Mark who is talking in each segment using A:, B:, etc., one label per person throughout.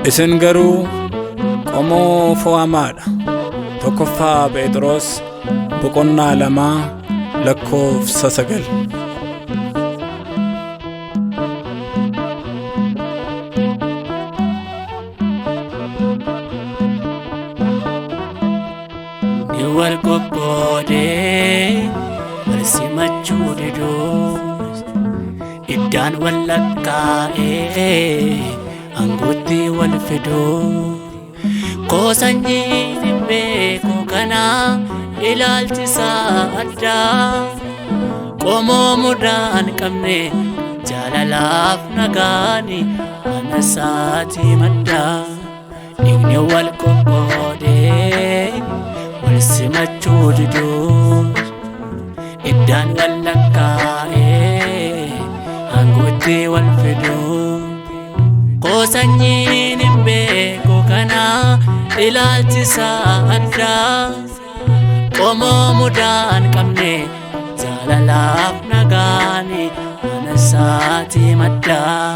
A: Isin garuu qomoo fo'amaadha. Tokkoffaa Phexros boqonnaa 2:9.
B: Ni wal qoqqoodee wal simachuu didus iddaan wal lakkaa'ee angootti wal fiduu Koosanyii hin beeku kana ilaalchisaa addaa qomoo mudaan qabne jaalalaaf nagaani mana isaatii maddaa dhiigni wal qoqqoodee wal simachuu didus iddaan wal lakkaa'ee angootti wal fiduu Koosanyii hin beeku kana ilaalchisaa addaa qomoo mudaan qabne jaalalaaf nagaani mana isaatii maddaa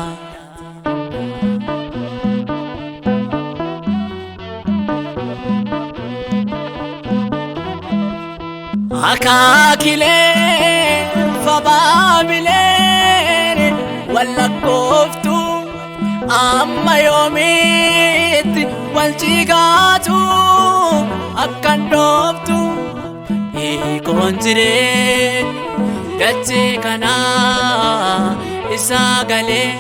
B: Akaakilee fabaabileen wal lakkooftu amma yoomiitti wal cigaatu akkan dhooftu hiikoon jireen dachee kanaa isaa galee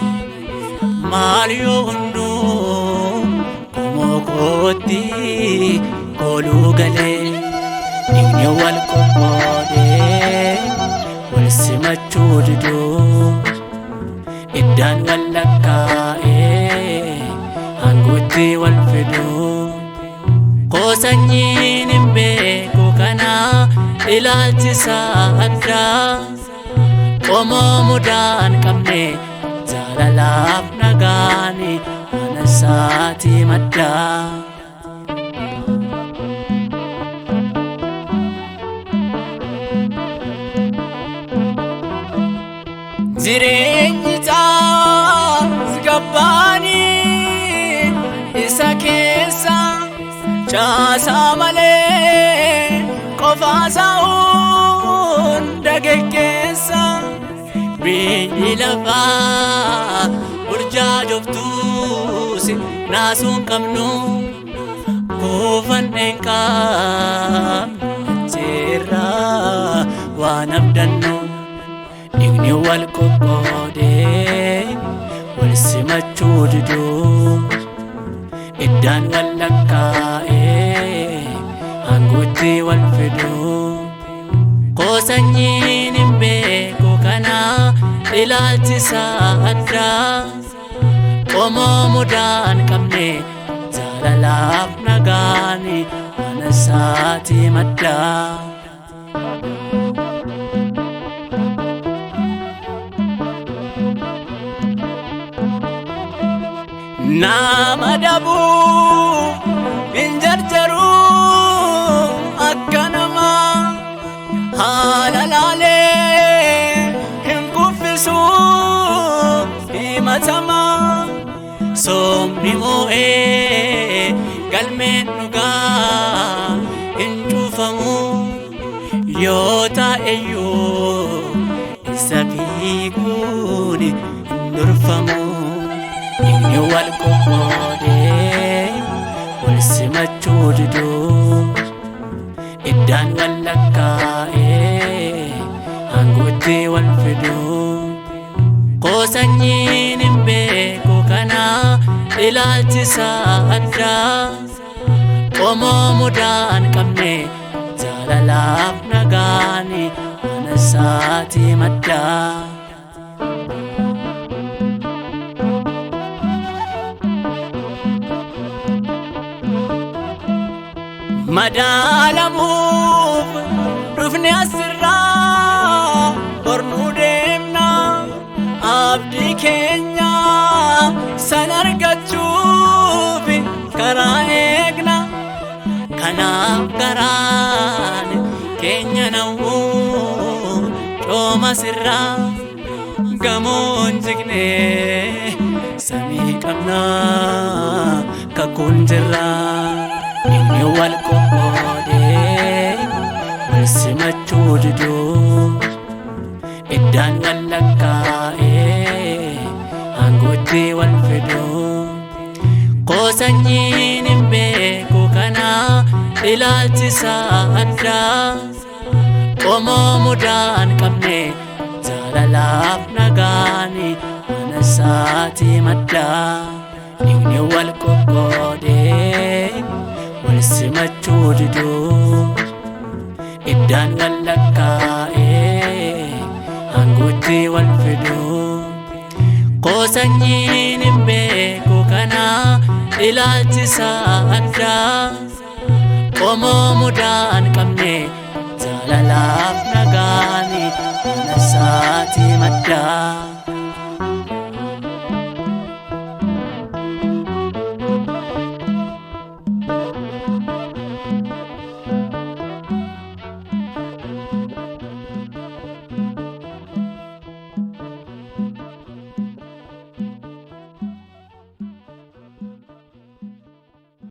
B: maal yoo hunduu qomoo kootti kooluu galee dhiigni wal qoqqoodee wal simachuu didus iddaan wal lakkaa'ee angootti wal fiduu Koosanyii hin beeku kana ilaalchisaa addaa qomoo mudaan qabne jaalalaaf nagaani mana isaatii maddaa Jireenyi taas gabbaanii isa keessa caasaa malee qofaasaa hunda geggeessa biyyi lafaa burjaajoftuus naasuun qabnu kuufanneen qabne acheerraa waan abdannu dhiigni wal qoqqoodee wal simachuu didus iddaan wal lakkaa'ee angootti wal fiduu Koosanyii hin beeku kana ilaalchisaa addaa qomoo mudaan qabne jaalalaaf nagaani mana isaatii maddaa Nama dabuu hin jarjaruu akka namaa haala laalee hin kuffisuu himatamaa soomni moo'ee galmeen dhugaa hin cufamu yoo ta'eyyuu isa fiiguun hin durfamu Dhiigni wal qoqqoodee wal simachuu didus iddaan wal lakkaa'ee angootti wal fiduu Koosanyii hin beeku kana ilaalchisaa addaa qomoo mudaan qabne jaalalaaf nagaani mana isaatii maddaa Madaalamuuf dhufne asirraa bornuu deemna abdii keenya san argachuuf karaa eegna kanaaf garaan keenya nawwuu cooma sirraa gamoon jignee samii qabnaa kakuun jirra inni wal qoqqoodee wal simachuu diduu iddaan wal lakkaa'ee aangootti wal fiduu qoosanyiin hin beeku kana ilaalchisaa addaa qomoo mudaan qabne jaalalaaf nagaani mana isaatii maddaa dhiigni wal qoqqoodee wal simachuu diduu iddaan wal lakkaa'ee aangootti wal fiduu qoosanyiin hin beeku kana ilaalchisaa addaa qomoo mudaan qabne jaalalaaf nagaani mana isaatii maddaa